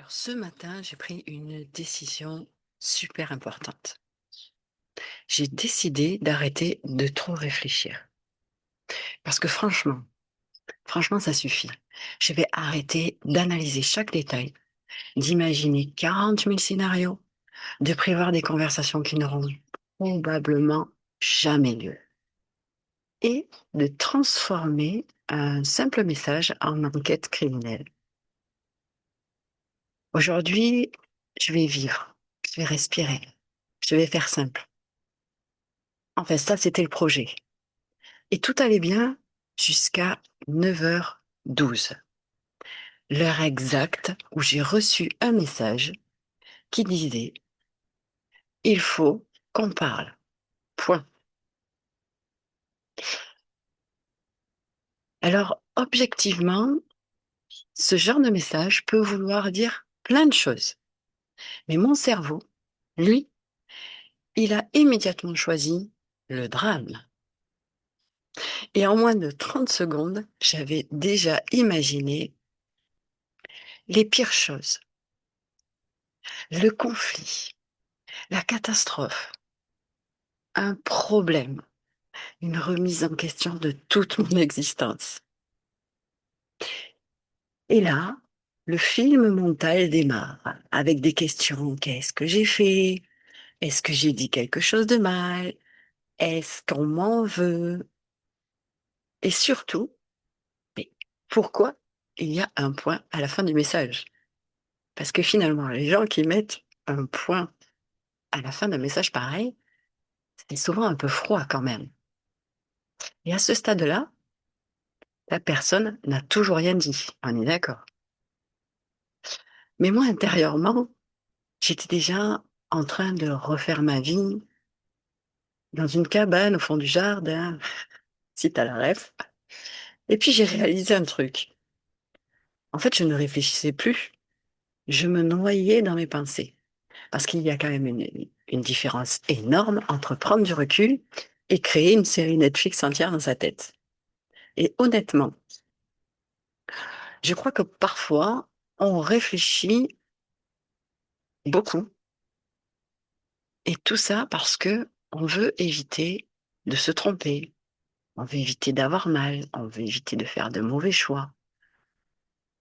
Alors ce matin, j'ai pris une décision super importante. J'ai décidé d'arrêter de trop réfléchir. Parce que franchement, ça suffit. Je vais arrêter d'analyser chaque détail, d'imaginer 40 000 scénarios, de prévoir des conversations qui n'auront probablement jamais lieu. Et de transformer un simple message en enquête criminelle. Aujourd'hui, je vais vivre, je vais respirer, je vais faire simple. Enfin, ça, c'était le projet. Et tout allait bien jusqu'à 9h12, l'heure exacte où j'ai reçu un message qui disait: il faut qu'on parle. Point. Alors, objectivement, ce genre de message peut vouloir dire plein de choses. Mais mon cerveau, lui, il a immédiatement choisi le drame. Et en moins de 30 secondes, j'avais déjà imaginé les pires choses. Le conflit, la catastrophe, un problème, une remise en question de toute mon existence. Et là, le film mental démarre avec des questions. Qu'est-ce que j'ai fait? Est-ce que j'ai dit quelque chose de mal? Est-ce qu'on m'en veut? Et surtout, mais pourquoi il y a un point à la fin du message? Parce que finalement, les gens qui mettent un point à la fin d'un message pareil, c'est souvent un peu froid quand même. Et à ce stade-là, la personne n'a toujours rien dit. On est d'accord. Mais moi, intérieurement, j'étais déjà en train de refaire ma vie dans une cabane au fond du jardin, si tu la ref. Et puis j'ai réalisé un truc. En fait, je ne réfléchissais plus, je me noyais dans mes pensées. Parce qu'il y a quand même une différence énorme entre prendre du recul et créer une série Netflix entière dans sa tête. Et honnêtement, je crois que parfois, on réfléchit beaucoup. Et tout ça parce que on veut éviter de se tromper. On veut éviter d'avoir mal, on veut éviter de faire de mauvais choix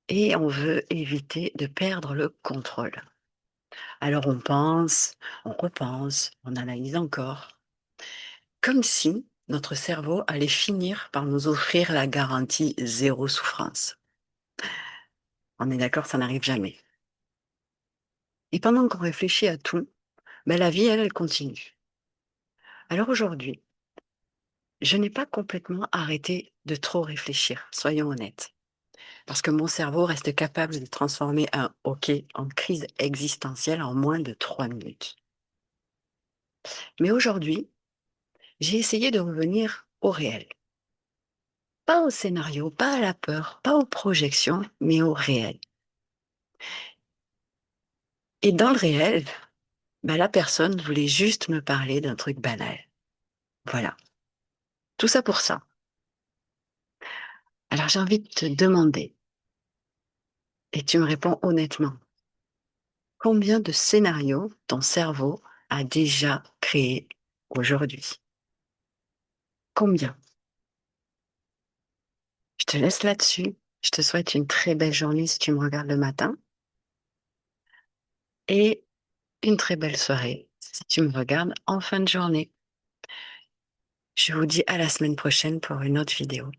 et on veut éviter de perdre le contrôle. Alors on pense, on repense, on analyse encore, comme si notre cerveau allait finir par nous offrir la garantie zéro souffrance. On est d'accord, ça n'arrive jamais. Et pendant qu'on réfléchit à tout, ben la vie, elle continue. Alors aujourd'hui, je n'ai pas complètement arrêté de trop réfléchir, soyons honnêtes. Parce que mon cerveau reste capable de transformer un OK en crise existentielle en moins de 3 minutes. Mais aujourd'hui, j'ai essayé de revenir au réel. Pas au scénario, pas à la peur, pas aux projections, mais au réel. Et dans le réel, bah, la personne voulait juste me parler d'un truc banal. Voilà. Tout ça pour ça. Alors j'ai envie de te demander, et tu me réponds honnêtement, combien de scénarios ton cerveau a déjà créé aujourd'hui? Combien? Je te laisse là-dessus. Je te souhaite une très belle journée si tu me regardes le matin et une très belle soirée si tu me regardes en fin de journée. Je vous dis à la semaine prochaine pour une autre vidéo.